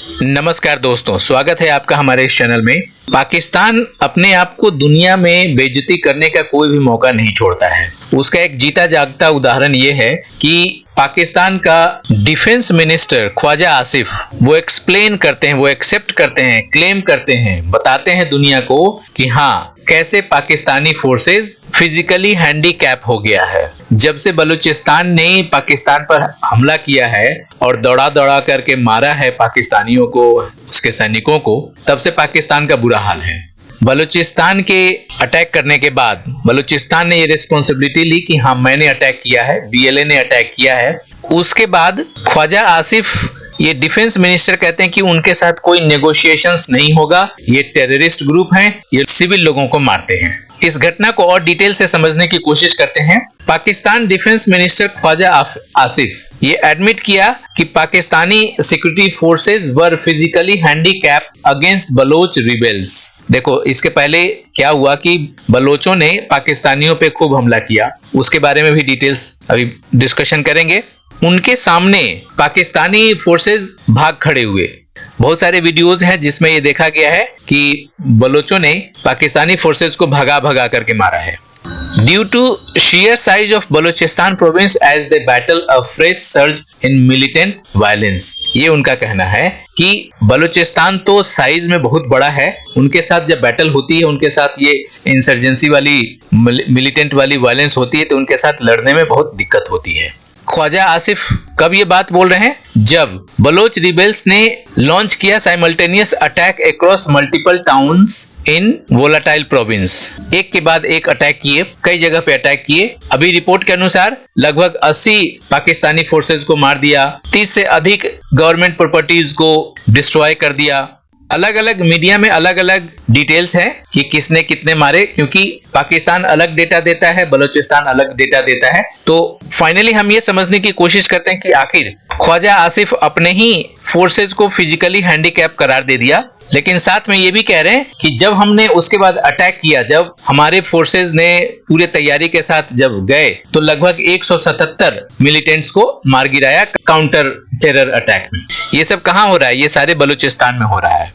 नमस्कार दोस्तों, स्वागत है आपका हमारे इस चैनल में। पाकिस्तान अपने आप को दुनिया में बेइज्जती करने का कोई भी मौका नहीं छोड़ता है। उसका एक जीता जागता उदाहरण ये है कि पाकिस्तान का डिफेंस मिनिस्टर ख्वाजा आसिफ वो एक्सप्लेन करते हैं, वो एक्सेप्ट करते हैं, क्लेम करते हैं, बताते हैं दुनिया को कि हाँ कैसे पाकिस्तानी फोर्सेस फिजिकली हैंडीकैप हो गया है। जब से बलूचिस्तान ने पाकिस्तान पर हमला किया है और दौड़ा दौड़ा करके मारा है पाकिस्तानियों को, उसके सैनिकों को, तब से पाकिस्तान का बुरा हाल है। बलूचिस्तान के अटैक करने के बाद बलूचिस्तान ने ये रिस्पॉन्सिबिलिटी ली कि हाँ मैंने अटैक किया है, बीएलए ने अटैक किया है। उसके बाद ख्वाजा आसिफ ये डिफेंस मिनिस्टर कहते हैं कि उनके साथ कोई नेगोशिएशंस नहीं होगा, ये टेररिस्ट ग्रुप हैं, ये सिविल लोगों को मारते हैं। इस घटना को और डिटेल से समझने की कोशिश करते हैं। पाकिस्तान डिफेंस मिनिस्टर ख्वाजा आसिफ ये एडमिट किया कि Pakistani security forces were physically handicap against Baloch rebels. देखो इसके पहले क्या हुआ कि बलोचों ने पाकिस्तानियों पे खूब हमला किया, उसके बारे में भी डिटेल्स अभी डिस्कशन करेंगे। उनके सामने पाकिस्तानी फोर्सेस भाग खड़े हुए। बहुत सारे वीडियोस हैं जिसमें ये देखा गया है कि बलोचों ने पाकिस्तानी फोर्सेस को भगा भगा करके मारा है। Due to sheer size of Balochistan province as they battle a fresh surge in militant violence, ये उनका कहना है कि बलूचिस्तान तो साइज में बहुत बड़ा है, उनके साथ जब बैटल होती है, उनके साथ ये इंसर्जेंसी वाली मिलिटेंट वाली वायलेंस होती है तो उनके साथ लड़ने में बहुत दिक्कत होती है। ख्वाजा आसिफ कब ये बात बोल रहे हैं? जब बलोच रिबेल्स ने लॉन्च किया simultaneous attack across multiple towns in volatile province. एक के बाद एक अटैक किए, कई जगह पे अटैक किए। अभी रिपोर्ट के अनुसार लगभग 80 पाकिस्तानी फोर्सेस को मार दिया, 30 से अधिक गवर्नमेंट प्रॉपर्टीज को डिस्ट्रॉय कर दिया। अलग अलग मीडिया में अलग अलग डिटेल्स हैं कि किसने कितने मारे, क्योंकि पाकिस्तान अलग डेटा देता है, बलूचिस्तान अलग डेटा देता है। तो फाइनली हम ये समझने की कोशिश करते हैं कि आखिर ख्वाजा आसिफ अपने ही फोर्सेस को फिजिकली हैंडीकैप करार दे दिया, लेकिन साथ में ये भी कह रहे हैं कि जब हमने उसके बाद अटैक किया, जब हमारे फोर्सेस ने पूरे तैयारी के साथ जब गए तो लगभग 177 मिलिटेंट्स को मार गिराया काउंटर टेरर अटैक में। ये सब कहाँ हो रहा है? ये सारे बलूचिस्तान में हो रहा है।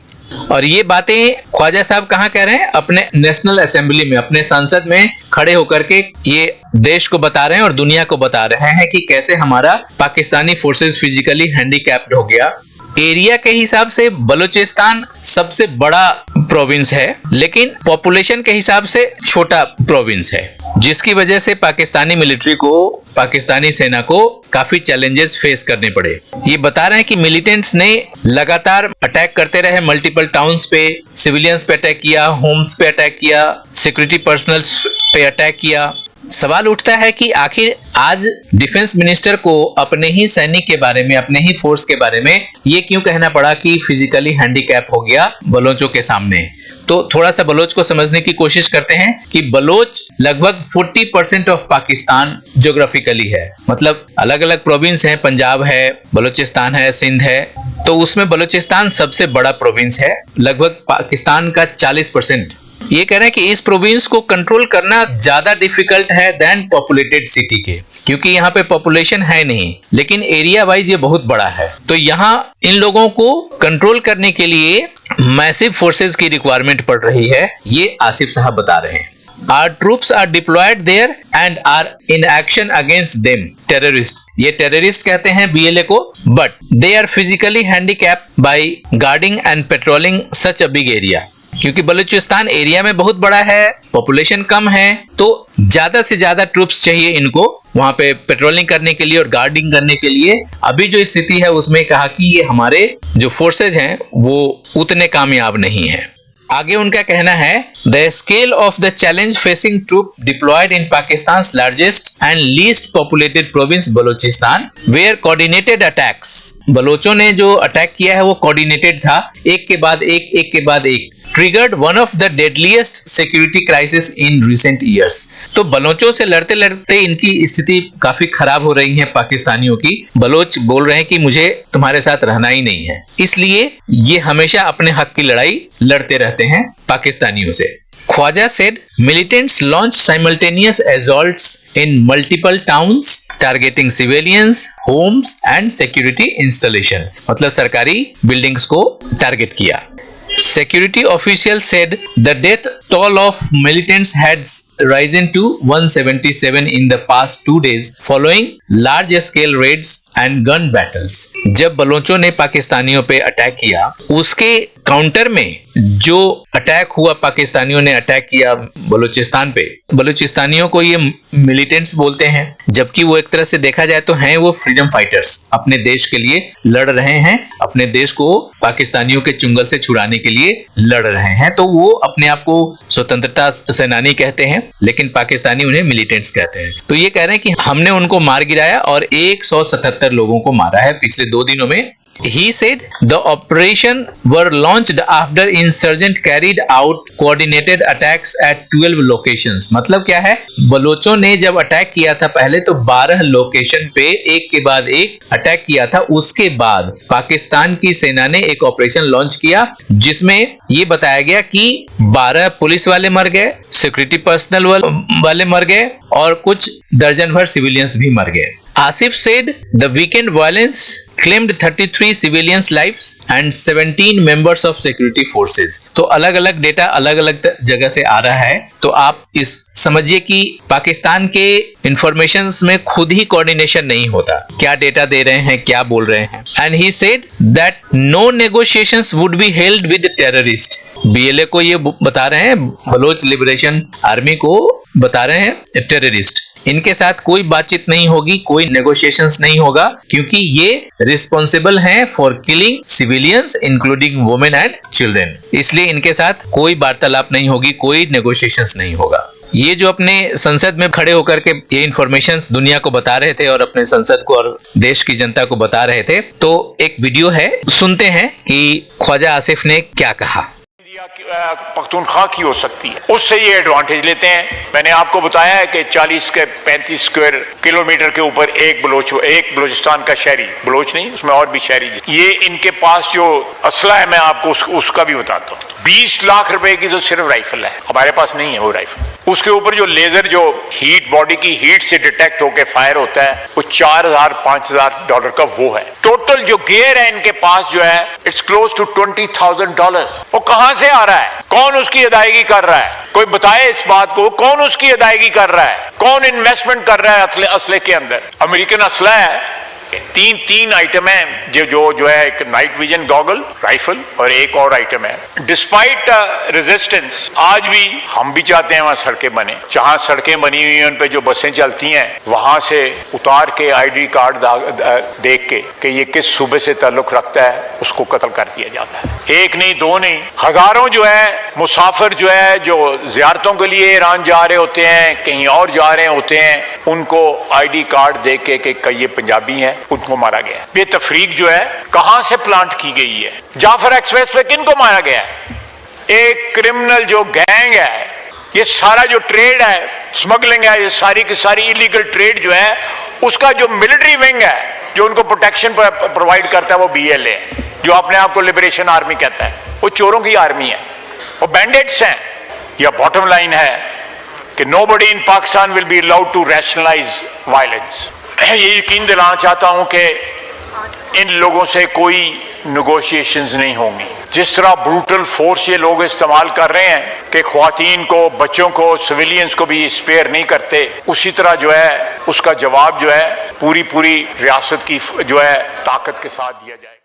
और ये बातें ख्वाजा साहब कहाँ कह रहे हैं? अपने नेशनल असेंबली में, अपने संसद में खड़े होकर के ये देश को बता रहे हैं और दुनिया को बता रहे हैं कि कैसे हमारा पाकिस्तानी फोर्सेस फिजिकली हैंडीकैप्ड हो गया। एरिया के हिसाब से बलूचिस्तान सबसे बड़ा प्रोविंस है, लेकिन पॉपुलेशन के हिसाब से छोटा प्रोविंस है, जिसकी वजह से पाकिस्तानी मिलिट्री को, पाकिस्तानी सेना को काफी चैलेंजेस फेस करने पड़े। ये बता रहे हैं कि मिलिटेंट्स ने लगातार अटैक करते रहे, मल्टीपल टाउन्स पे, सिविलियंस पे अटैक किया, होम्स पे अटैक किया, सिक्योरिटी पर्सनल्स पे अटैक किया। सवाल उठता है कि आखिर आज डिफेंस मिनिस्टर को अपने ही सैनिक के बारे में, अपने ही फोर्स के बारे में ये क्यों कहना पड़ा कि फिजिकली हैंडीकैप हो गया बलोचों के सामने? तो थोड़ा सा बलोच को समझने की कोशिश करते हैं कि बलोच लगभग 40% ऑफ पाकिस्तान ज्योग्राफिकली है, मतलब अलग अलग प्रोविंस हैं, पंजाब है, बलूचिस्तान है, सिंध है, तो उसमें बलूचिस्तान सबसे बड़ा प्रोविंस है, लगभग पाकिस्तान का 40%। ये कह रहे हैं कि इस प्रोविंस को कंट्रोल करना ज्यादा डिफिकल्ट है देन पॉपुलेटेड सिटी के, क्योंकि यहाँ पे पॉपुलेशन है नहीं, लेकिन एरिया वाइज ये बहुत बड़ा है। तो यहाँ इन लोगों को कंट्रोल करने के लिए मैसिव फोर्सेस की रिक्वायरमेंट पड़ रही है, ये आसिफ साहब बता रहे हैं। Our troops are deployed there and are in action against them, terrorist। ये टेररिस्ट कहते हैं बीएलए को, but they are physically handicapped by guarding and patrolling such a big area। क्योंकि बलूचिस्तान एरिया में बहुत बड़ा है, पॉपुलेशन कम है, तो ज्यादा से ज्यादा ट्रूप्स चाहिए इनको वहां पे पेट्रोलिंग करने के लिए और गार्डिंग करने के लिए। अभी जो स्थिति है उसमें कहा कि ये हमारे जो फोर्सेज हैं वो उतने कामयाब नहीं है। आगे उनका कहना है, the scale of the challenge facing troop deployed in Pakistan largest and least populated province Balochistan where coordinated attacks. बलोचों ने जो अटैक किया है वो कोऑर्डिनेटेड था, एक के बाद एक, एक के बाद एक। triggered one of the deadliest security crisis in recent years। तो बलोचों से लड़ते लड़ते इनकी स्थिति काफी खराब हो रही है पाकिस्तानियों की। बलोच बोल रहे हैं कि मुझे तुम्हारे साथ रहना ही नहीं है, इसलिए ये हमेशा अपने हक की लड़ाई लड़ते रहते हैं पाकिस्तानियों से। Khwaja said militants launched simultaneous assaults in multiple towns targeting civilians, homes and security installation। मतलब सरकारी बिल्डिंग्स को टारगेट किया। Security officials said the death toll of militants had risen to 177 in the past 2 days following large-scale raids and gun battles। जब बलोचों ने पाकिस्तानियों पे attack किया, उसके काउंटर में जो अटैक हुआ, पाकिस्तानियों ने अटैक किया बलूचिस्तान पे। बलूचिस्तानियों को ये मिलिटेंट्स बोलते हैं, जबकि वो एक तरह से देखा जाए तो हैं वो फ्रीडम फाइटर्स, अपने देश के लिए लड़ रहे हैं, अपने देश को पाकिस्तानियों के चुंगल से छुड़ाने के लिए लड़ रहे हैं। तो वो अपने आप को स्वतंत्रता सेनानी कहते हैं, लेकिन पाकिस्तानी उन्हें मिलिटेंट्स कहते हैं। तो ये कह रहे हैं कि हमने उनको मार गिराया और 177 लोगों को मारा है पिछले 2 दिनों में। He said the operation were launched after insurgent carried out coordinated attacks at 12 locations। मतलब क्या है, बलोचों ने जब अटैक किया था पहले तो 12 लोकेशन पे एक के बाद एक अटैक किया था। उसके बाद पाकिस्तान की सेना ने एक ऑपरेशन लॉन्च किया जिसमें ये बताया गया कि 12 पुलिस वाले मर गए, सिक्योरिटी पर्सनल वाले मर गए और कुछ दर्जन भर सिविलियंस भी मर गए। Asif said the weekend violence claimed 33 civilians' lives and 17 members of security forces। तो अलग अलग डेटा अलग अलग जगह से आ रहा है, तो आप इस समझिए कि पाकिस्तान के इंफॉर्मेशंस में खुद ही कोऑर्डिनेशन नहीं होता, क्या डेटा दे रहे हैं, क्या बोल रहे हैं। And he said that no negotiations would be held with terrorists। BLA को ये बता रहे हैं, बलोच लिबरेशन आर्मी को बता रहे हैं टेररिस्ट, इनके साथ कोई बातचीत नहीं होगी, कोई नेगोशिएशंस नहीं होगा, क्योंकि ये रिस्पॉन्सिबल हैं for killing civilians including women and children. इसलिए इनके साथ कोई वार्तालाप नहीं होगी, कोई नेगोशिएशंस नहीं होगा। ये जो अपने संसद में खड़े होकर के ये इंफॉर्मेशन दुनिया को बता रहे थे और अपने संसद को और देश की जनता को बता रहे थे, तो एक वीडियो है, सुनते हैं कि ख्वाजा आसिफ ने क्या कहा। पख्तूनख्वा की हो सकती है, उससे ये एडवांटेज लेते हैं। मैंने आपको बताया है कि 40 के 35 स्क्वायर किलोमीटर के ऊपर एक बलोचिस्तान का शहरी, बलोच नहीं उसमें और भी शहरी, ये इनके पास जो असला है मैं आपको उसका भी बताता हूँ। 20 लाख रुपए की तो सिर्फ राइफल है, हमारे पास नहीं है वो राइफल। उसके ऊपर जो लेजर जो हीट, बॉडी की हीट से डिटेक्ट होकर फायर होता है, वो $4,000-5,000 का वो है। टोटल जो गियर है इनके पास जो है इट्स क्लोज टू $20,000। वो कहां से आ रहा है, कौन उसकी अदायगी कर रहा है, कोई बताए इस बात को, कौन उसकी अदायगी कर रहा है, कौन इन्वेस्टमेंट कर रहा है असले के अंदर। अमेरिकन असला है, तीन आइटम है जो है, एक नाइट विजन गॉगल, राइफल और एक और आइटम है। डिस्पाइट रेजिस्टेंस आज भी हम भी चाहते हैं वहां सड़कें बने, जहां सड़कें बनी हुई हैं उन पे जो बसें चलती हैं वहां से उतार के आईडी कार्ड देख के कि ये किस सूबे से ताल्लुक रखता है उसको कत्ल कर दिया जाता है। एक नहीं, दो नहीं, हजारों जो है मुसाफिर जो है जो जियारतों के लिए ईरान जा रहे होते हैं, कहीं और जा रहे होते हैं, उनको आईडी कार्ड देख के ये पंजाबी हैं, उनको मारा गया। ये तफरीक जो है कहां से प्लांट की गई है। जाफर एक्सप्रेस पे किन को मारा गया है? एक क्रिमिनल जो गैंग है, ये सारा जो ट्रेड है, स्मगलिंग है, ये सारी की सारी इलीगल ट्रेड जो है, उसका जो मिलिट्री विंग है जो उनको प्रोटेक्शन प्रोवाइड करता है वो BLA, जो अपने आप को लिबरेशन आर्मी कहता है, वो चोरों की आर्मी है, वो बैंडिट्स हैं। यह बॉटम लाइन है कि nobody in Pakistan will be allowed to rationalise violence. ये यकीन दिलाना चाहता हूं कि इन लोगों से कोई नेगोशिएशंस नहीं होंगी। जिस तरह ब्रूटल फोर्स ये लोग इस्तेमाल कर रहे हैं कि ख्वातीन को, बच्चों को, सिविलियंस को भी स्पेयर नहीं करते, उसी तरह जो है उसका जवाब जो है पूरी रियासत की जो है ताकत के साथ दिया जाएगा।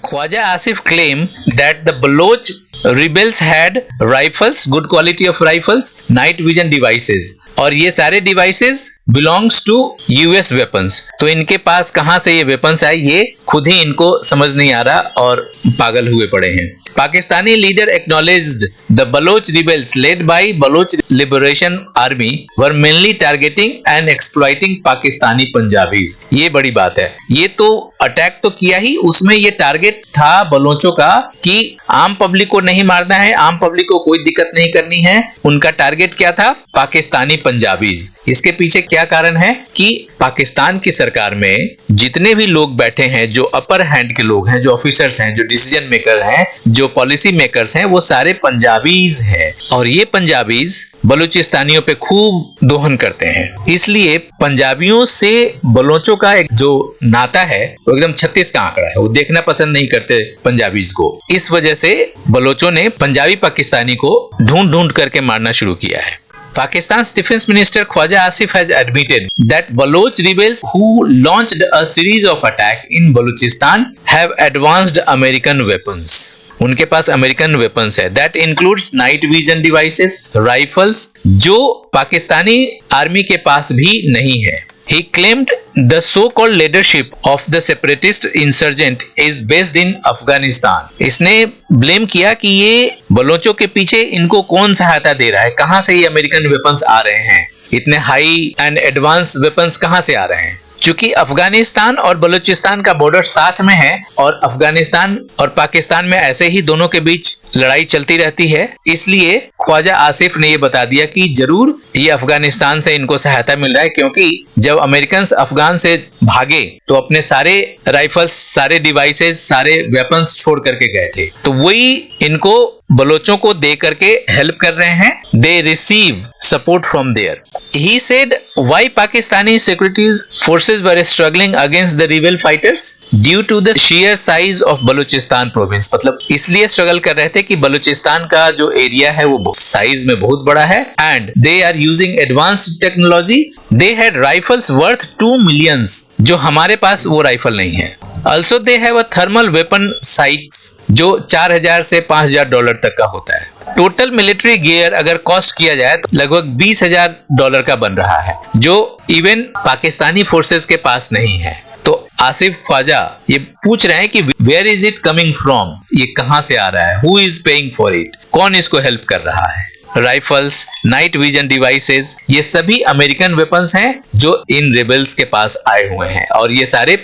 Khwaja Asif claimed that the Baloch rebels had rifles, good quality of rifles, night vision devices, और ये सारे devices belongs to US weapons। तो इनके पास कहां से ये weapons आए ये खुद ही इनको समझ नहीं आ रहा और पागल हुए पड़े हैं। Pakistani leader acknowledged the Baloch rebels led by Baloch Liberation Army were mainly targeting and exploiting Pakistani Punjabis। ये बड़ी बात है। ये तो अटैक तो किया ही, उसमें ये टारगेट था बलोचों का कि आम पब्लिक को नहीं मारना है, आम पब्लिक को कोई दिक्कत नहीं करनी है। उनका टारगेट क्या था? पाकिस्तानी पंजाबीज। इसके पीछे क्या कारण है कि पाकिस्तान की सरकार में जितने भी लोग बैठे हैं, जो अपर हैंड के लोग हैं, जो ऑफिसर्स हैं, जो डिसीजन मेकर हैं, जो पॉलिसी मेकर्स हैं, वो सारे पंजाबीज हैं। और ये पंजाबीज बलूचिस्तानियों पे खूब दोहन करते हैं। इसलिए पंजाबियों से बलोचों का एक जो नाता है वो एकदम 36 का आंकड़ा है। वो देखना पसंद नहीं करते पंजाबीज को। इस वजह से बलोचों ने पंजाबी पाकिस्तानी को ढूंढ ढूंढ करके मारना शुरू किया है। Pakistan's defense minister Khwaja Asif has admitted that Baloch rebels who launched a series of attacks in Balochistan have advanced American weapons. उनके पास अमेरिकन वेपन्स है। That includes night vision devices, rifles, जो पाकिस्तानी आर्मी के पास भी नहीं है। He claimed the so-called leadership of the separatist insurgent is based in Afghanistan. इसने blame किया कि ये बलोचों के पीछे इनको कौन सहायता दे रहा है, कहां से ये अमेरिकन वेपन्स आ रहे हैं, इतने हाई एंड एडवांस वेपन्स कहां से आ रहे हैं। चूंकि अफगानिस्तान और बलूचिस्तान का बॉर्डर साथ में है और अफगानिस्तान और पाकिस्तान में ऐसे ही दोनों के बीच लड़ाई चलती रहती है, इसलिए ख्वाजा आसिफ ने ये बता दिया कि जरूर ये अफगानिस्तान से इनको सहायता मिल रहा है, क्योंकि जब अमेरिकन अफगान से भागे तो अपने सारे राइफल्स, सारे डिवाइसेस, सारे वेपन्स छोड़ करके गए थे, तो वही इनको बलोचों को दे करके हेल्प कर रहे हैं। They receive support from there. He said why Pakistani security forces were struggling against the rebel fighters due to the sheer size of Balochistan province. मतलब इसलिए स्ट्रगल कर रहे थे कि बलूचिस्तान का जो एरिया है वो साइज में बहुत बड़ा है and they are using advanced technology. They had rifles worth 2 millions, जो हमारे पास वो राइफल नहीं है। Also they have a thermal weapon sights जो 4000 से $5000 तक का होता है। टोटल मिलिट्री गियर अगर कॉस्ट किया जाए तो लगभग $20000 का बन रहा है, जो इवन पाकिस्तानी फोर्सेस के पास नहीं है। तो आसिफ ख्वाजा ये पूछ रहे हैं कि where is it coming from, ये कहां से आ रहा है, who is paying for it, कौन इसको हेल्प कर रहा है। राइफल्स, नाइट विजन डिवाइसेस, ये सभी अमेरिकन वेपन्स हैं जो इन रेबल्स के पास आए हुए हैं और ये सारे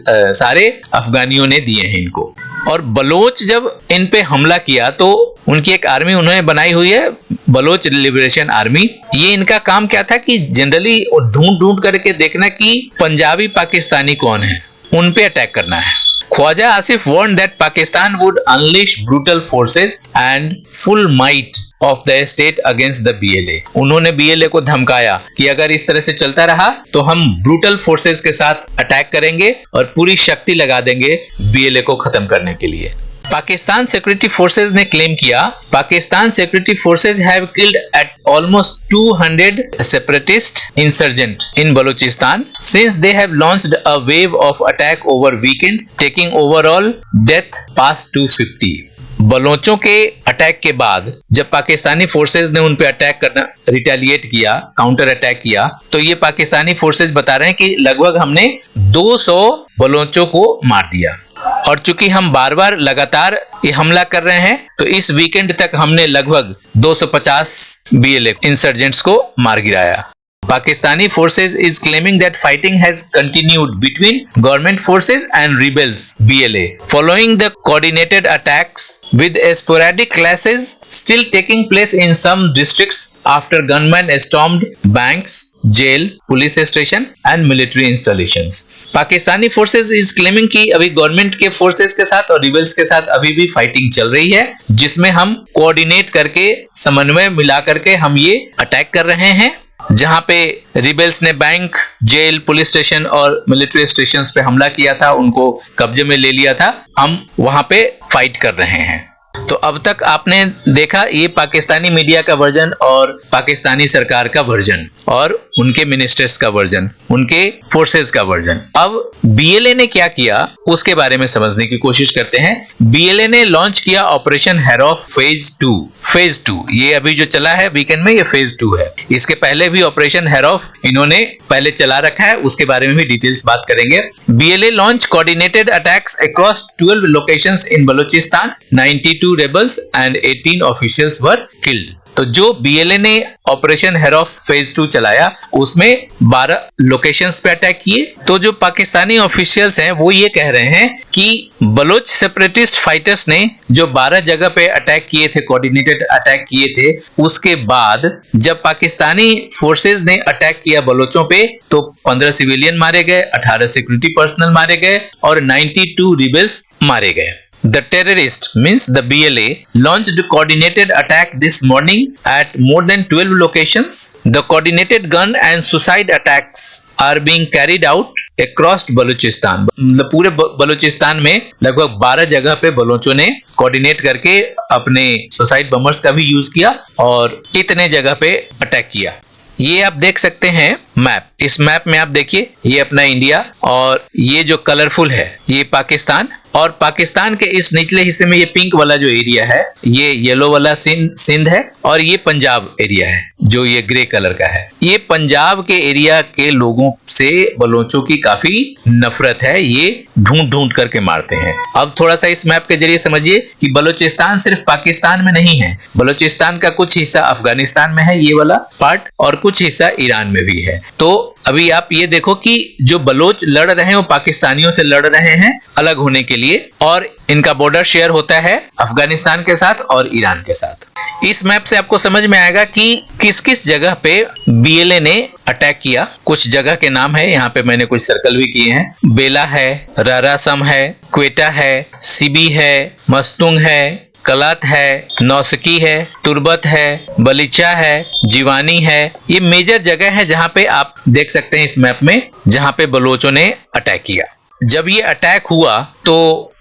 सारे अफगानियों ने दिए हैं इनको। और बलोच जब इन पे हमला किया तो उनकी एक आर्मी उन्होंने बनाई हुई है, बलोच लिबरेशन आर्मी। ये इनका काम क्या था कि जनरली ढूंढ ढूंढ करके देखना कि पंजाबी पाकिस्तानी कौन है, उन पे अटैक करना है। Khwaja Asif warned that Pakistan would unleash brutal forces and full might of the state against the BLA. उन्होंने BLA को धमकाया कि अगर इस तरह से चलता रहा तो हम ब्रूटल फोर्सेस के साथ अटैक करेंगे और पूरी शक्ति लगा देंगे BLA को खत्म करने के लिए। पाकिस्तान सिक्योरिटी फोर्सेस ने क्लेम किया, Pakistan security forces have killed at almost 200 separatist insurgent in Balochistan since they have launched a wave of attack over weekend, taking overall death pass 250। बलोचों के अटैक के बाद जब पाकिस्तानी फोर्सेस ने उन पे अटैक करना, रिटेलिएट किया, काउंटर अटैक किया, तो ये पाकिस्तानी फोर्सेस बता रहे हैं कि लगभग हमने 200 बलोचों को मार दिया। और चूंकि हम बार बार लगातार ये हमला कर रहे हैं तो इस वीकेंड तक हमने लगभग 250 BLA इंसर्जेंट्स को मार गिराया। Pakistani forces is claiming that fighting has continued between government forces and rebels BLA following the coordinated attacks, with sporadic clashes still taking place in some districts after gunmen stormed banks, jail, police station and military installations. Pakistani forces is claiming कि अभी government के forces के साथ और rebels के साथ अभी भी फाइटिंग चल रही है, जिसमें हम कोऑर्डिनेट करके, समन्वय मिला करके हम ये अटैक कर रहे हैं। जहां पे रिबेल्स ने बैंक, जेल, पुलिस स्टेशन और मिलिट्री स्टेशंस पे हमला किया था, उनको कब्जे में ले लिया था, हम वहां पे फाइट कर रहे हैं। तो अब तक आपने देखा ये पाकिस्तानी मीडिया का वर्जन और पाकिस्तानी सरकार का वर्जन और उनके मिनिस्टर्स का वर्जन, उनके फोर्सेस का वर्जन। अब BLA ने क्या किया उसके बारे में समझने की कोशिश करते हैं। BLA ने लॉन्च किया ऑपरेशन हेरॉफ फेज 2। फेज 2 ये अभी जो चला है वीकेंड में, ये फेज 2 है। इसके पहले भी ऑपरेशन हेरॉफ इन्होंने पहले चला रखा है, उसके बारे में भी डिटेल्स बात करेंगे। BLA launch coordinated attacks across 12 locations in Balochistan, 92 92 rebels and 18 officials were killed. तो जो बीएलए ने ऑपरेशन हेरोफ फेज 2 चलाया उसमें 12 लोकेशंस पे अटैक किए। तो जो पाकिस्तानी ऑफिशियल्स हैं वो ये कह रहे हैं कि बलोच सेपरेटिस्ट फाइटर्स ने जो 12 जगह पे अटैक किए थे, कोऑर्डिनेटेड अटैक किए थे, उसके बाद जब पाकिस्तानी फोर्सेस ने अटैक किया बलोचों पे तो 15 सिविलियन मारे गए, 18 सिक्योरिटी पर्सनल मारे गए और 92 रिबेल्स मारे गए। The terrorist means the BLA launched coordinated attack this morning at more than 12 locations. The coordinated gun and suicide attacks are being carried out across Balochistan. मतलब पूरे बलूचिस्तान में लगभग 12 जगह पे बलोचों ने कोऑर्डिनेट करके अपने सुसाइड बमर्स का भी यूज किया और इतने जगह पे अटैक किया। ये आप देख सकते हैं मैप। इस मैप में आप देखिए ये अपना इंडिया और ये जो कलरफुल है ये पाकिस्तान, और पाकिस्तान के इस निचले हिस्से में ये पिंक वाला जो एरिया है ये येलो वाला सिंध है और ये पंजाब एरिया है जो ये ग्रे कलर का है। ये पंजाब के एरिया के लोगों से बलोचों की काफी नफरत है, ये ढूंढ ढूंढ करके मारते हैं। अब थोड़ा सा इस मैप के जरिए समझिए कि बलूचिस्तान सिर्फ पाकिस्तान में नहीं है, बलूचिस्तान का कुछ हिस्सा अफगानिस्तान में है ये वाला पार्ट और कुछ हिस्सा ईरान में भी है। तो अभी आप ये देखो कि जो बलोच लड़ रहे हैं वो पाकिस्तानियों से लड़ रहे हैं अलग होने के लिए, और इनका बॉर्डर शेयर होता है अफगानिस्तान के साथ और ईरान के साथ। इस मैप से आपको समझ में आएगा कि किस किस जगह पे बीएलए ने अटैक किया। कुछ जगह के नाम है, यहाँ पे मैंने कुछ सर्कल भी किए हैं। बेला है, रारासम है, क्वेटा है, सिबी है, मस्तुंग है, कलात है, नौसकी है, तुर्बत है, बलीचा है, जीवानी है। ये मेजर जगह है जहां पे आप देख सकते हैं इस मैप में जहां पे बलोचों ने अटैक किया। जब ये अटैक हुआ तो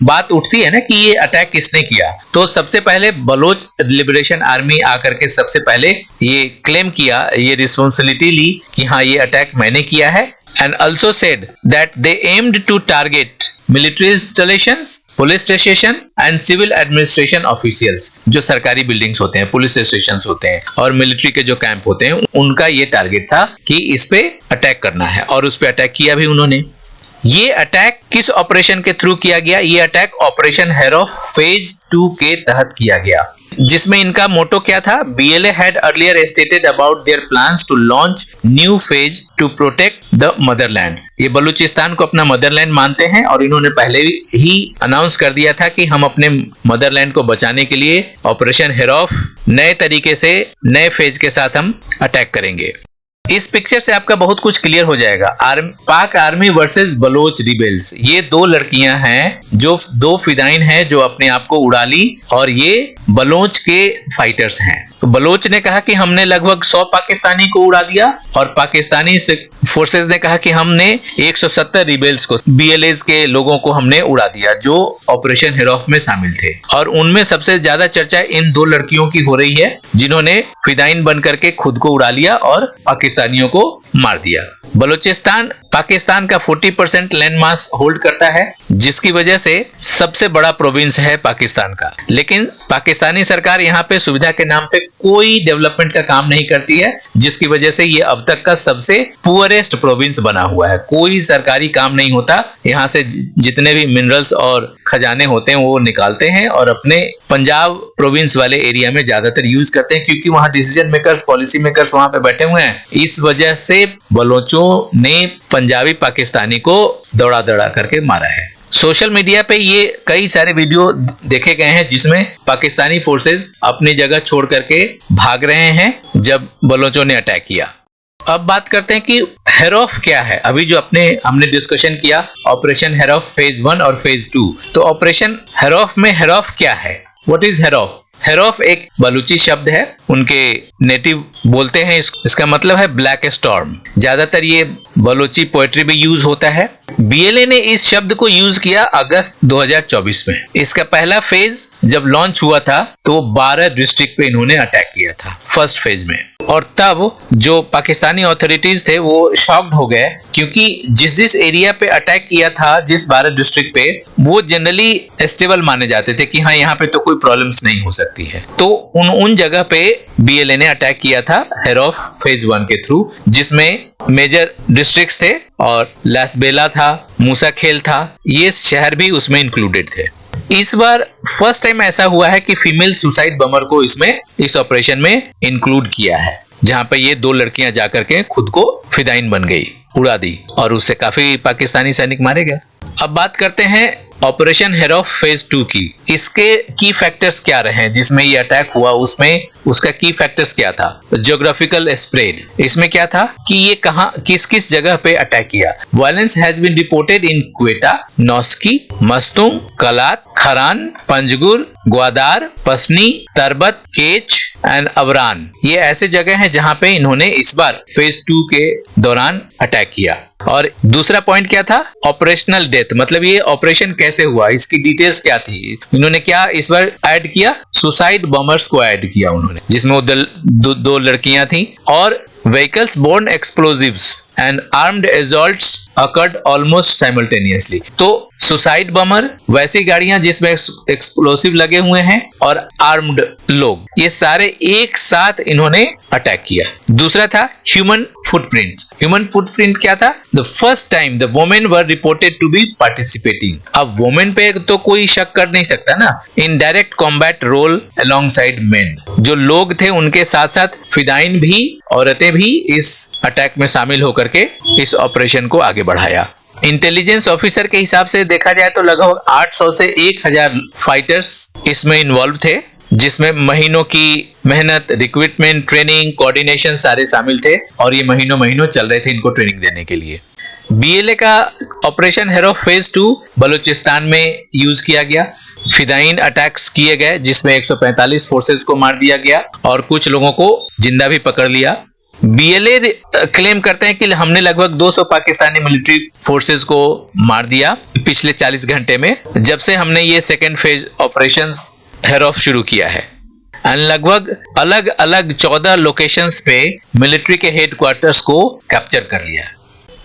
बात उठती है ना कि ये अटैक किसने किया। तो सबसे पहले बलोच लिबरेशन आर्मी आकर के सबसे पहले ये क्लेम किया, ये रिस्पॉन्सिबिलिटी ली कि हाँ ये अटैक मैंने किया है, and also said that they aimed to target military installations, police station and civil administration officials। जो सरकारी बिल्डिंग्स होते हैं, पुलिस स्टेशंस होते हैं और मिलिट्री के जो कैंप होते हैं, उनका ये टारगेट था कि इस पे अटैक करना है और उस पे अटैक किया भी उन्होंने। ये अटैक किस ऑपरेशन के थ्रू किया गया? ये अटैक ऑपरेशन हेरोफ फेज 2 के तहत किया गया, जिसमें इनका मोटो क्या था? BLA had earlier stated about their plans to launch new phase to protect the motherland। ये बलूचिस्तान को अपना मदरलैंड मानते हैं और इन्होंने पहले ही अनाउंस कर दिया था कि हम अपने मदरलैंड को बचाने के लिए ऑपरेशन हेरोफ नए तरीके से नए फेज के साथ हम अटैक करेंगे। इस पिक्चर से आपका बहुत कुछ क्लियर हो जाएगा। पाक आर्मी वर्सेस बलोच रिबेल्स, ये दो लड़कियां हैं जो दो फिदाइन हैं जो अपने आप को उड़ा ली, और ये बलोच के फाइटर्स हैं। तो बलोच ने कहा कि हमने लगभग 100 पाकिस्तानी को उड़ा दिया और पाकिस्तानी फोर्सेस ने कहा कि हमने 170 रिबेल्स को, बीएलएस के लोगों को हमने उड़ा दिया जो ऑपरेशन हेरोफ में शामिल थे। और उनमें सबसे ज्यादा चर्चा इन दो लड़कियों की हो रही है जिन्होंने फिदाइन बन करके खुद को उड़ा लिया और पाकिस्तानियों को मार दिया। बलूचिस्तान पाकिस्तान का 40% लैंड मास होल्ड करता है, जिसकी वजह से सबसे बड़ा प्रोविंस है पाकिस्तान का। लेकिन पाकिस्तानी सरकार यहाँ पे सुविधा के नाम पे कोई डेवलपमेंट का काम नहीं करती है, जिसकी वजह से ये अब तक का सबसे पुअरेस्ट प्रोविंस बना हुआ है। कोई सरकारी काम नहीं होता, यहाँ से जितने भी मिनरल्स और खजाने होते हैं वो निकालते हैं और अपने पंजाब प्रोविंस वाले एरिया में ज्यादातर यूज करते हैं, क्योंकि वहां डिसीजन मेकर्स, पॉलिसी मेकर्स वहां पे बैठे हुए हैं। इस वजह से बलोचों ने पंजाबी पाकिस्तानी को दौड़ा दौड़ा करके मारा है। सोशल मीडिया पे ये कई सारे वीडियो देखे गए हैं जिसमें पाकिस्तानी फोर्सेस अपनी जगह छोड़ करके भाग रहे हैं जब बलोचों ने अटैक किया। अब बात करते हैं कि हेरोफ क्या है। अभी जो हमने डिस्कशन किया ऑपरेशन हेरोफ फेज 1 और फेज 2, तो ऑपरेशन हेरोफ में हेरोफ क्या है? What is हेरोफ? हेरोफ एक बलूची शब्द है, उनके नेटिव बोलते हैं इसका मतलब है ब्लैक स्टॉर्म। ज्यादातर ये बलूची पोएट्री में यूज होता है। बीएलए ने इस शब्द को यूज किया अगस्त 2024 में। इसका पहला फेज जब लॉन्च हुआ था तो 12 डिस्ट्रिक्ट पे इन्होंने अटैक किया था फर्स्ट फेज में, और तब जो पाकिस्तानी अथॉरिटीज थे वो शॉक्ड हो गए, क्योंकि जिस एरिया पे अटैक किया था, जिस 12 डिस्ट्रिक्ट पे, वो जनरली स्टेबल माने जाते थे कि हाँ यहाँ पे तो कोई प्रॉब्लम्स नहीं हो सकती है। तो उन जगह पे बीएलए ने अटैक किया था हेरोफ फेज 1 के थ्रू, जिसमें मेजर डिस्ट्रिक्ट्स थे और लासबेला था, मूसा खेल था, ये शहर भी उसमें इंक्लूडेड थे। इस बार फर्स्ट टाइम ऐसा हुआ है कि फीमेल सुसाइड बमर को इसमें इस ऑपरेशन में इंक्लूड किया है, जहां पे ये 2 लड़कियां जाकर के खुद को फिदाइन बन गई, उड़ा दी, और उससे काफी पाकिस्तानी सैनिक मारे गए। अब बात करते हैं ऑपरेशन हेरोफ फेज 2 की। इसके की फैक्टर्स क्या रहे जिसमें ये अटैक हुआ, उसमें उसका की फैक्टर्स क्या था? ज्योग्राफिकल स्प्रेड, इसमें क्या था कि ये कहां किस किस जगह पे अटैक किया। Violence has been reported in Quetta, Noshki, Mastung, Kalat, Kharan, Panjgur, Gwadar, पसनी, तरबत, केच एंड अबरान। ये ऐसे जगह हैं जहां पे इन्होंने इस बार फेज 2 के दौरान अटैक किया। और दूसरा पॉइंट क्या था? ऑपरेशनल डेथ, मतलब ये ऑपरेशन कैसे हुआ, इसकी डिटेल्स क्या थी। इन्होंने क्या इस बार ऐड किया? सुसाइड बॉम्बर्स को ऐड किया उन्होंने, जिसमें वो दो लड़कियां थी। और vehicles borne explosives and armed assaults occurred almost simultaneously. तो सुसाइड बमर, वैसी गाड़ियां जिसमें एक्सप्लोसिव लगे हुए हैं, और आर्म्ड लोग, ये सारे एक साथ इन्होंने अटैक किया। दूसरा था ह्यूमन फुटप्रिंट। ह्यूमन फुटप्रिंट क्या था? The first time the women were reported to be participating. अब वुमेन पे तो कोई शक कर नहीं सकता ना, in direct combat role alongside men. जो लोग थे उनके साथ साथ फिदाइन भी, औरतें भी इस अटैक में शामिल होकर के इस ऑपरेशन को आगे बढ़ाया। इंटेलिजेंस ऑफिसर के हिसाब से देखा जाए तो लगभग 800 से 1000 फाइटर्स इसमें इन्वॉल्व थे, जिसमें महीनों की मेहनत, रिक्रूटमेंट, ट्रेनिंग, कोऑर्डिनेशन सारे शामिल थे, और ये महीनों चल रहे थे इनको ट्रेनिंग देने के लिए। बीएलए का ऑपरेशन हेरोफ फेज 2 बलूचिस्तान में यूज किया गया। फिदाइन अटैक्स किए गए, जिसमें 145 फोर्सेस को मार दिया गया और कुछ लोगों को जिंदा भी पकड़ लिया। बीएलए क्लेम करते हैं कि हमने लगभग 200 पाकिस्तानी मिलिट्री फोर्सेस को मार दिया पिछले 40 घंटे में, जब से हमने ये सेकेंड फेज ऑपरेशंस हेरोफ शुरू किया है। लगभग अलग अलग 14 लोकेशंस पे मिलिट्री के हेडक्वार्टर्स को कैप्चर कर लिया।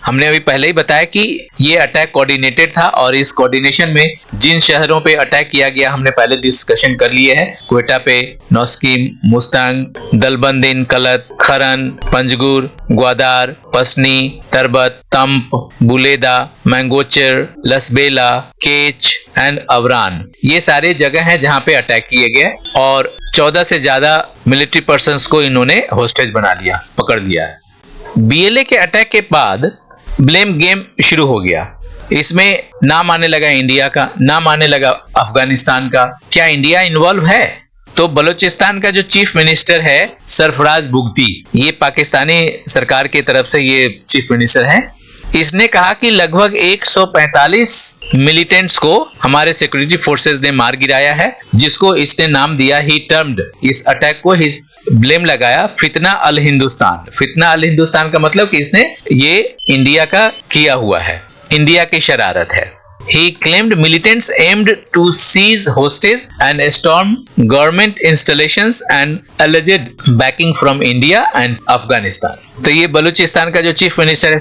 हमने अभी पहले ही बताया कि ये अटैक कोऑर्डिनेटेड था, और इस कोऑर्डिनेशन में जिन शहरों पे अटैक किया गया हमने पहले डिस्कशन कर लिए हैं। क्वेटा पे, नौस्की, मुस्तांग, दलबंदिन, कलत, खरन, पंजगुर, ग्वादार, पसनी, तरबत, तंप, बुलेदा, मैंगोचर, लसबेला, केच एंड अबरान, ये सारे जगह हैं जहां पे अटैक किए गए, और 14 से ज्यादा मिलिट्री पर्सन्स को इन्होंने होस्टेज बना लिया, पकड़ लिया है। बीएलए के अटैक के बाद ब्लेम गेम शुरू हो गया। इसमें नाम आने लगा इंडिया का, नाम आने लगा अफगानिस्तान का। क्या इंडिया इन्वॉल्व है? तो बलूचिस्तान का जो चीफ मिनिस्टर है सरफराज बुगती, ये पाकिस्तानी सरकार की तरफ से ये चीफ मिनिस्टर है, इसने कहा कि लगभग 145 मिलिटेंट्स को हमारे सिक्योरिटी फोर्सेस ने मार गिराया है, जिसको इसने नाम दिया, ही टर्म्ड इस अटैक को, ही ब्लेम लगाया फितना अल हिंदुस्तान। फितना अल हिंदुस्तान का मतलब कि इसने ये इंडिया का किया हुआ है, इंडिया की शरारत है। He claimed militants aimed to seize hostage and storm government installations and alleged backing from India and Afghanistan. तो ये बलूचिस्तान का जो चीफ मिनिस्टर है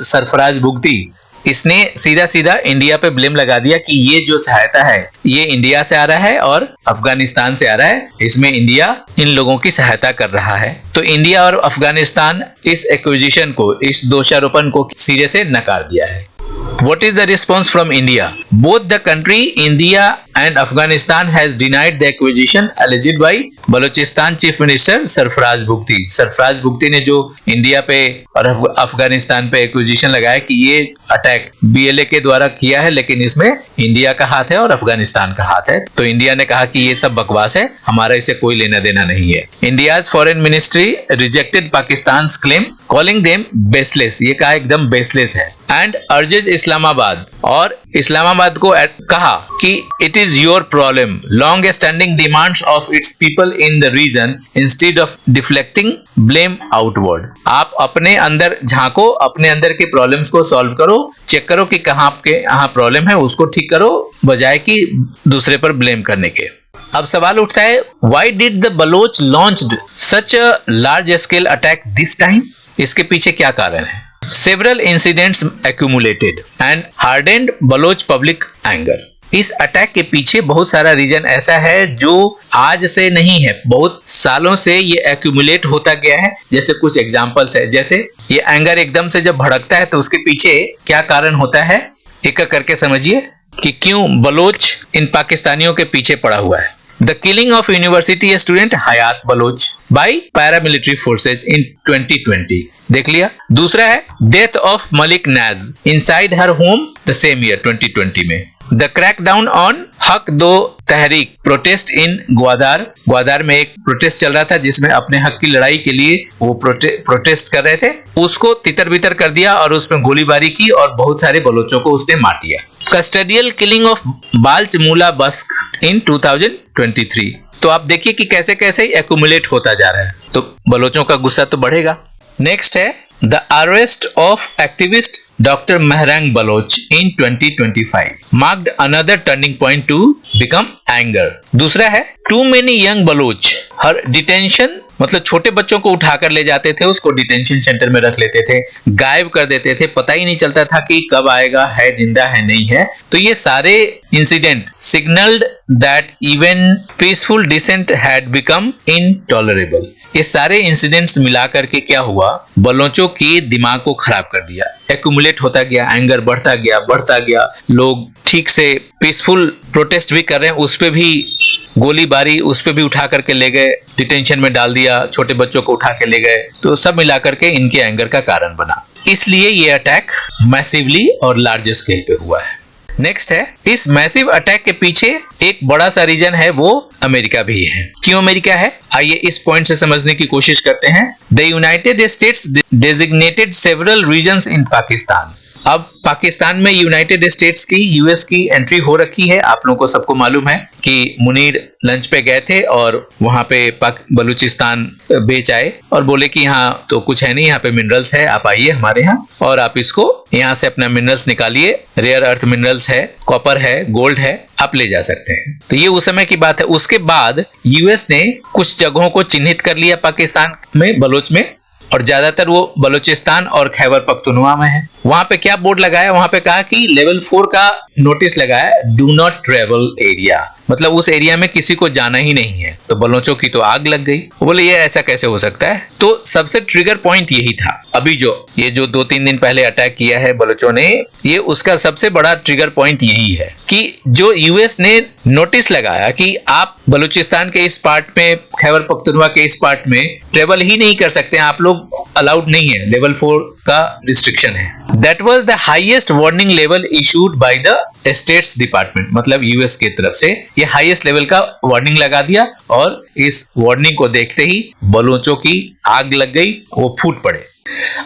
सरफराज बुगती, इसने सीधा सीधा इंडिया पे ब्लेम लगा दिया कि ये जो सहायता है ये इंडिया से आ रहा है और अफगानिस्तान से आ रहा है, इसमें इंडिया इन लोगों की सहायता कर रहा है। तो इंडिया और अफगानिस्तान इस एक्विजिशन को, इस दोषारोपण को सिरे से नकार दिया है। What is the response from India? Both the country, India and Afghanistan, has denied the acquisition alleged by Balochistan Chief Minister Sarfaraz Bugti. Sarfaraz Bugti ने जो इंडिया पे और अफगानिस्तान पे एक्विजिशन लगाया कि ये अटैक बीएलए के द्वारा किया है, लेकिन इसमें इंडिया का हाथ है और अफगानिस्तान का हाथ है। तो इंडिया ने कहा कि ये सब बकवास है, हमारा इसे कोई लेना देना नहीं है। India's foreign ministry rejected Pakistan's claim, calling them baseless, ये कहा एकदम बेसलेस है, एंड अर्जेज इस्लामाबाद, और इस्लामाबाद को कहा कि it is your problem, long standing demands of its people in the region instead of deflecting blame outward. आप अपने अंदर झांको, अपने अंदर के प्रॉब्लम्स को सॉल्व करो, चेक करो कि कहां आपके यहाँ प्रॉब्लम है, उसको ठीक करो, बजाय कि दूसरे पर ब्लेम करने के। अब सवाल उठता है, why did the Baloch launched such a large scale attack this time? इसके पीछे क्या कारण है? Several incidents accumulated and hardened Baloch public anger. इस अटैक के पीछे बहुत सारा रीजन ऐसा है जो आज से नहीं है, बहुत सालों से ये एक्यूमुलेट होता गया है। जैसे कुछ एग्जांपल्स है, जैसे ये एंगर एकदम से जब भड़कता है तो उसके पीछे क्या कारण होता है, एक एक करके समझिए। कि क्यों बलोच इन पाकिस्तानियों के पीछे पड़ा हुआ है। The killing of university student Hayat Baloch by paramilitary forces in 2020, देख लिया। दूसरा है death of Malik Naz inside her home the same year 2020 में। The crackdown on Haq Do Tehreek protest in Gwadar, Gwadar में एक प्रोटेस्ट चल रहा था जिसमें अपने हक की लड़ाई के लिए वो प्रोटेस्ट कर रहे थे, उसको तितर बितर कर दिया और उसमें गोलीबारी की और बहुत सारे बलोचों को उसने मार दिया। कस्टडियल किलिंग ऑफ बाल्च मूला बस्क इन 2023, तो आप देखिए कि कैसे कैसे एक्यूमुलेट होता जा रहा है, तो बलोचों का गुस्सा तो बढ़ेगा। नेक्स्ट है the arrest of activist doctor Mahrang Baloch in 2025 marked another turning point to become anger. दूसरा है to many young Baloch her detention, मतलब छोटे बच्चों को उठाकर ले जाते थे, उसको डिटेंशन सेंटर में रख लेते थे, गायब कर देते थे, पता ही नहीं चलता था कि कब आएगा, है जिंदा है नहीं है। तो ये सारे incident signalled that even peaceful dissent had become intolerable. ये सारे इंसिडेंट्स मिलाकर के क्या हुआ, बलोचों के दिमाग को खराब कर दिया, एक्यूमुलेट होता गया, एंगर बढ़ता गया, लोग ठीक से पीसफुल प्रोटेस्ट भी कर रहे हैं, उस पे भी गोलीबारी, उस पे भी उठा करके ले गए, डिटेंशन में डाल दिया, छोटे बच्चों को उठा के ले गए, तो सब मिलाकर के इनके एंगर का कारण बना। इसलिए ये अटैक मैसिवली और लार्ज स्केल पे हुआ है। नेक्स्ट है इस मैसिव अटैक के पीछे एक बड़ा सा रीजन है, वो अमेरिका भी है। क्यों अमेरिका है, आइए इस पॉइंट से समझने की कोशिश करते हैं। The United States designated several regions in Pakistan. अब पाकिस्तान में यूनाइटेड स्टेट्स की, यूएस की एंट्री हो रखी है। आप लोगों को सबको मालूम है कि मुनीर लंच पे गए थे और वहां पे बलूचिस्तान बेच आए और बोले कि यहाँ तो कुछ है नहीं, यहाँ पे मिनरल्स है, आप आइए हमारे यहाँ और आप इसको यहाँ से अपना मिनरल्स निकालिए, रेयर अर्थ मिनरल्स है, कॉपर है, गोल्ड है, आप ले जा सकते हैं। तो ये उस समय की बात है। उसके बाद यूएस ने कुछ जगहों को चिन्हित कर लिया पाकिस्तान में, बलोच में, और ज्यादातर वो बलूचिस्तान और खैबर पख्तूनख्वा में है। वहां पे क्या बोर्ड लगाया, वहां पे कहा कि लेवल 4 का नोटिस लगाया, डू नॉट ट्रेवल एरिया, मतलब उस एरिया में किसी को जाना ही नहीं है। तो बलोचों की तो आग लग गई, वो बोले ये ऐसा कैसे हो सकता है। तो सबसे ट्रिगर पॉइंट यही था। अभी जो 2-3 दिन पहले अटैक किया है बलोचों ने, ये उसका सबसे बड़ा ट्रिगर पॉइंट यही है कि जो यूएस ने नोटिस लगाया कि आप बलूचिस्तान के इस पार्ट में, खैबर पख्तूनख्वा के इस पार्ट में ट्रेवल ही नहीं कर सकते, आप लोग अलाउड नहीं है, लेवल 4 का रिस्ट्रिक्शन है। That was the highest warning level issued by the states department, मतलब यूएस की तरफ से ये हाईएस्ट लेवल का वार्निंग लगा दिया और इस वार्निंग को देखते ही बलोचों की आग लग गई, वो फूट पड़े।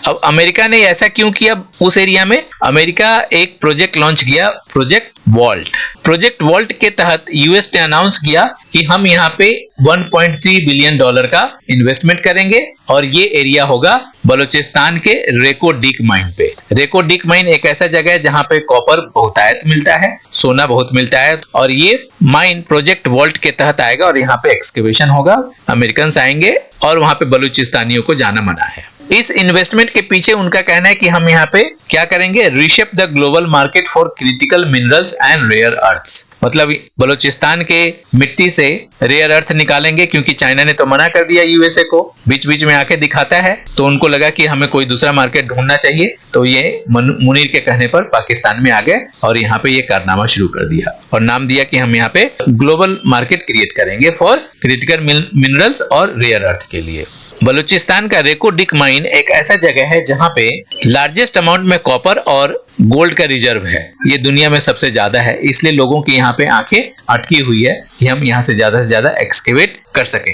अब अमेरिका ने ऐसा क्यों किया उस एरिया में, अमेरिका एक प्रोजेक्ट लॉन्च किया, प्रोजेक्ट वॉल्ट। प्रोजेक्ट वॉल्ट के तहत यूएस ने अनाउंस किया कि हम यहाँ पे $1.3 बिलियन का इन्वेस्टमेंट करेंगे और ये एरिया होगा बलूचिस्तान के रेको डिक माइन पे। रेको डिक माइन एक ऐसा जगह है जहाँ पे कॉपर बहुतायत मिलता है, सोना बहुत मिलता है, और ये माइन प्रोजेक्ट वॉल्ट के तहत आएगा और यहाँ पे एक्सकेवेशन होगा, अमेरिकन आएंगे और वहां पे बलूचिस्तानियों को जाना मना है। इस इन्वेस्टमेंट के पीछे उनका कहना है कि हम यहाँ पे क्या करेंगे, reshape the global market for critical minerals and rare earths, मतलब बलूचिस्तान के मिट्टी से रेयर अर्थ निकालेंगे, क्योंकि चाइना ने तो मना कर दिया यूएसए को, बीच बीच में आके दिखाता है, तो उनको लगा कि हमें कोई दूसरा मार्केट ढूंढना चाहिए, तो ये मुनीर के कहने पर पाकिस्तान में आ गए और यहाँ पे ये कारनामा शुरू कर दिया और नाम दिया कि हम यहाँ पे ग्लोबल मार्केट क्रिएट करेंगे फॉर क्रिटिकल मिनरल्स और रेयर अर्थ के लिए। बलूचिस्तान का रेको डिक माइन एक ऐसा जगह है जहां पे लार्जेस्ट अमाउंट में कॉपर और गोल्ड का रिजर्व है, ये दुनिया में सबसे ज्यादा है, इसलिए लोगों की यहाँ पे आंखें अटकी हुई है कि हम यहाँ से ज्यादा एक्सकेवेट कर सकें।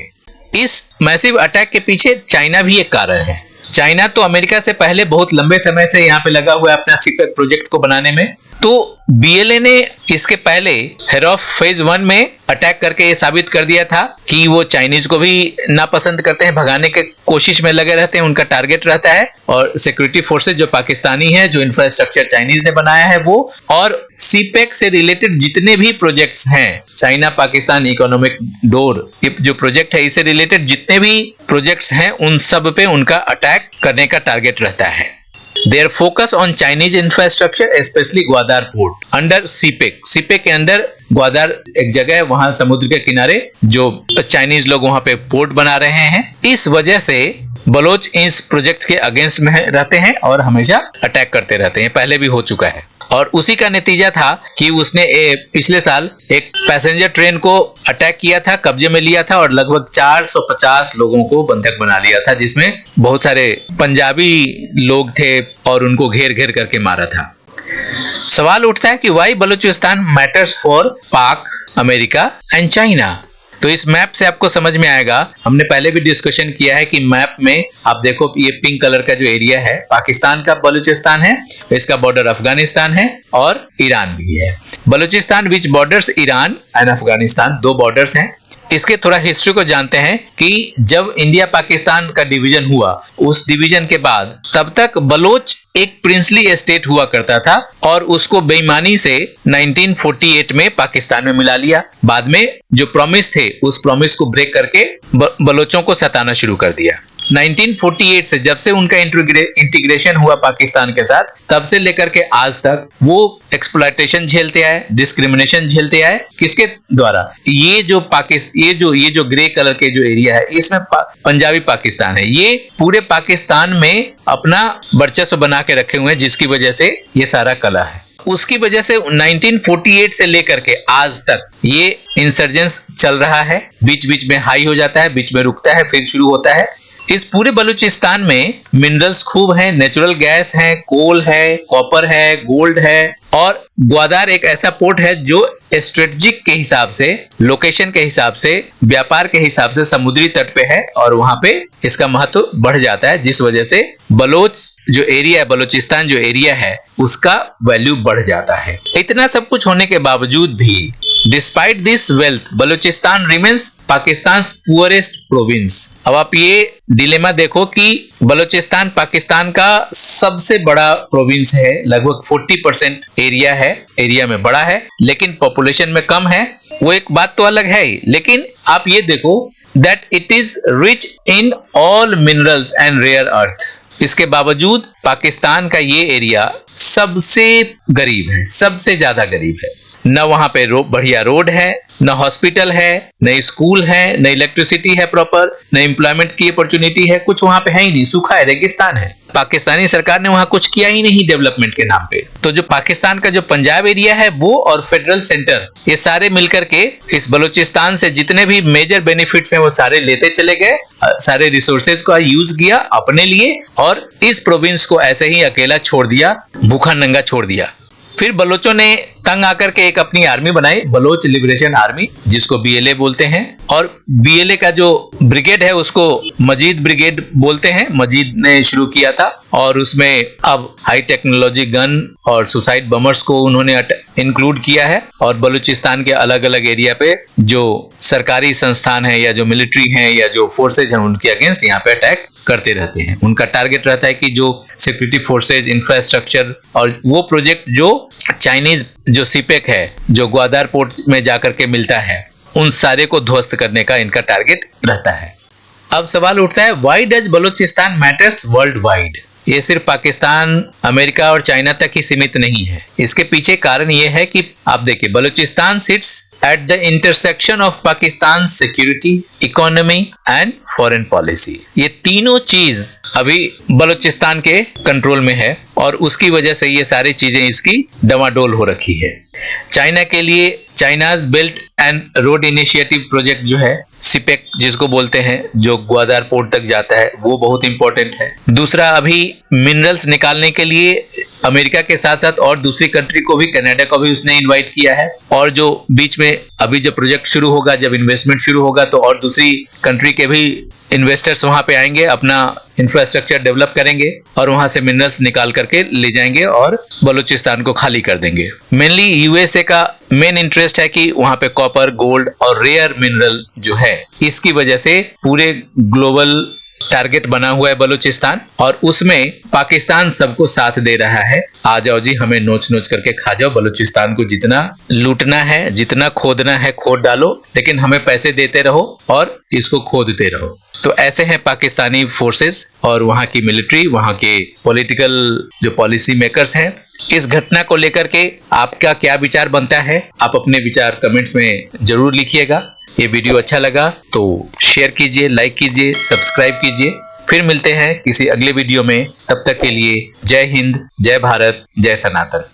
इस मैसिव अटैक के पीछे चाइना भी एक कारण है। चाइना तो अमेरिका से पहले बहुत लंबे समय से यहाँ पे लगा हुआ है अपना सीपेक प्रोजेक्ट को बनाने में, तो बीएलए ने इसके पहले हेरॉफ फेज 1 में अटैक करके ये साबित कर दिया था कि वो चाइनीज को भी नापसंद करते हैं, भगाने के कोशिश में लगे रहते हैं, उनका टारगेट रहता है, और सिक्योरिटी फोर्सेज जो पाकिस्तानी है, जो इंफ्रास्ट्रक्चर चाइनीज ने बनाया है वो, और सीपेक से रिलेटेड जितने भी प्रोजेक्ट्स हैं, चाइना पाकिस्तान इकोनॉमिक डोर, ये जो प्रोजेक्ट है, इससे रिलेटेड जितने भी प्रोजेक्ट्स हैं उन सब पे उनका अटैक करने का टारगेट रहता है। Their focus on Chinese infrastructure, especially Gwadar port under CPEC. CPEC के अंदर ग्वादार एक जगह है, वहां समुद्र के किनारे जो चाइनीज लोग वहां पे पोर्ट बना रहे हैं, इस वजह से बलोच इस प्रोजेक्ट के अगेंस्ट में रहते हैं और हमेशा अटैक करते रहते हैं, पहले भी हो चुका है। और उसी का नतीजा था कि उसने पिछले साल एक पैसेंजर ट्रेन को अटैक किया था, कब्जे में लिया था और लगभग 450 लोगों को बंधक बना लिया था, जिसमें बहुत सारे पंजाबी लोग थे और उनको घेर घेर करके मारा था। सवाल उठता है कि वाई बलूचिस्तान मैटर्स फॉर पाक, अमेरिका एंड चाइना। तो इस मैप से आपको समझ में आएगा, हमने पहले भी डिस्कशन किया है कि मैप में आप देखो ये पिंक कलर का जो एरिया है पाकिस्तान का बलूचिस्तान है, इसका बॉर्डर अफगानिस्तान है और ईरान भी है। Balochistan which borders Iran and Afghanistan, 2 borders हैं। इसके थोड़ा हिस्ट्री को जानते हैं कि जब इंडिया पाकिस्तान का डिवीजन हुआ, उस डिवीजन के बाद तब तक बलोच एक प्रिंसली स्टेट हुआ करता था और उसको बेईमानी से 1948 में पाकिस्तान में मिला लिया। बाद में जो प्रॉमिस थे उस प्रॉमिस को ब्रेक करके बलोचों को सताना शुरू कर दिया। 1948 से जब से उनका इंटीग्रेशन हुआ पाकिस्तान के साथ, तब से लेकर के आज तक वो एक्सप्लॉयटेशन झेलते आए, डिस्क्रिमिनेशन झेलते आए। किसके द्वारा? ये जो ग्रे कलर के जो एरिया है, इसमें पंजाबी पाकिस्तान है। ये पूरे पाकिस्तान में अपना वर्चस्व बना के रखे हुए हैं, जिसकी वजह से ये सारा कला है। उसकी वजह से 1948 से लेकर के आज तक ये इंसर्जेंस चल रहा है। बीच बीच में हाई हो जाता है, बीच में रुकता है, फिर शुरू होता है। इस पूरे बलूचिस्तान में मिनरल्स खूब हैं, नेचुरल गैस है, कोल है, कॉपर है, गोल्ड है और ग्वादर एक ऐसा पोर्ट है जो स्ट्रेटेजिक के हिसाब से, लोकेशन के हिसाब से, व्यापार के हिसाब से समुद्री तट पे है और वहां पे इसका महत्व बढ़ जाता है, जिस वजह से बलोच जो एरिया है, बलूचिस्तान जो एरिया है, उसका वैल्यू बढ़ जाता है। इतना सब कुछ होने के बावजूद भी despite this wealth Balochistan remains Pakistan poorest province. अब आप ये डिलेमा देखो कि बलूचिस्तान पाकिस्तान का सबसे बड़ा प्रोविंस है, लगभग 40% एरिया है, एरिया में बड़ा है लेकिन पॉपुलेशन में कम है। वो एक बात तो अलग है ही, लेकिन आप ये देखो that it is rich in all minerals and rare earth. इसके बावजूद पाकिस्तान का ये एरिया सबसे गरीब है, सबसे ज्यादा गरीब है। न वहां पे बढ़िया रोड है, न हॉस्पिटल है, न स्कूल है, न इलेक्ट्रिसिटी है प्रॉपर, न एम्प्लॉयमेंट की अपॉर्चुनिटी है, कुछ वहां पे है ही नहीं, सूखा है, रेगिस्तान है। पाकिस्तानी सरकार ने वहां कुछ किया ही नहीं डेवलपमेंट के नाम पे। तो जो पाकिस्तान का जो पंजाब एरिया है वो और फेडरल सेंटर, ये सारे मिलकर के इस बलूचिस्तान से जितने भी मेजर बेनिफिट्स हैं वो सारे लेते चले गए, सारे रिसोर्सेज का यूज किया अपने लिए और इस प्रोविंस को ऐसे ही अकेला छोड़ दिया, भूखा नंगा छोड़ दिया। फिर बलोचों ने तंग आकर के एक अपनी आर्मी बनाई, बलोच लिबरेशन आर्मी, जिसको BLA बोलते हैं। और BLA का जो ब्रिगेड है उसको मजीद ब्रिगेड बोलते हैं, मजीद ने शुरू किया था। और उसमें अब हाई टेक्नोलॉजी गन और सुसाइड बमर्स को उन्होंने इंक्लूड किया है और बलूचिस्तान के अलग अलग एरिया पे जो सरकारी संस्थान है या जो मिलिट्री हैं या जो फोर्सेज हैं उनके अगेंस्ट यहाँ पे अटैक करते रहते हैं। उनका टारगेट रहता है कि जो सिक्योरिटी फोर्सेज, इंफ्रास्ट्रक्चर और वो प्रोजेक्ट जो चाइनीज जो सीपेक है, जो ग्वादर पोर्ट में जाकर के मिलता है, उन सारे को ध्वस्त करने का इनका टारगेट रहता है। अब सवाल उठता है, why does Balochistan matters world wide? ये सिर्फ पाकिस्तान, अमेरिका और चाइना तक ही सीमित नहीं है। इसके पीछे कारण ये है कि आप देखिए, Balochistan seats at the intersection of Pakistan security, economy and foreign policy. ये तीनों चीज अभी बलूचिस्तान के कंट्रोल में है और उसकी वजह से ये सारी चीजें इसकी डमाडोल हो रखी है। चाइना के लिए China's belt and road initiative project जो है, सिपेक जिसको बोलते हैं, जो ग्वादर पोर्ट तक जाता है, वो बहुत इंपॉर्टेंट है। दूसरा, अभी मिनरल्स निकालने के लिए अमेरिका के साथ साथ और दूसरी कंट्री को भी, कनाडा को भी उसने इनवाइट किया है। और जो बीच में अभी जब प्रोजेक्ट शुरू होगा, जब इन्वेस्टमेंट शुरू होगा, तो और दूसरी कंट्री के भी इन्वेस्टर्स वहां पे आएंगे, अपना इंफ्रास्ट्रक्चर डेवलप करेंगे और वहां से मिनरल्स निकाल करके ले जाएंगे और बलूचिस्तान को खाली कर देंगे। मेनली यूएसए का मेन इंटरेस्ट है कि वहां पे कॉपर, गोल्ड और रेयर मिनरल जो है, इसकी वजह से पूरे ग्लोबल टारगेट बना हुआ है बलूचिस्तान और उसमें पाकिस्तान सबको साथ दे रहा है। आ जाओ जी, हमें नोच नोच करके खा जाओ, बलूचिस्तान को जितना लूटना है, जितना खोदना है खोद डालो, लेकिन हमें पैसे देते रहो और इसको खोदते रहो। तो ऐसे हैं पाकिस्तानी फोर्सेस और वहां की मिलिट्री, वहां के पॉलिटिकल जो पॉलिसी मेकर्स हैं। इस घटना को लेकर के आपका क्या विचार बनता है? आप अपने विचार कमेंट्स में जरूर लिखिएगा। ये वीडियो अच्छा लगा तो शेयर कीजिए, लाइक कीजिए, सब्सक्राइब कीजिए। फिर मिलते हैं किसी अगले वीडियो में। तब तक के लिए जय हिंद, जय भारत, जय सनातन।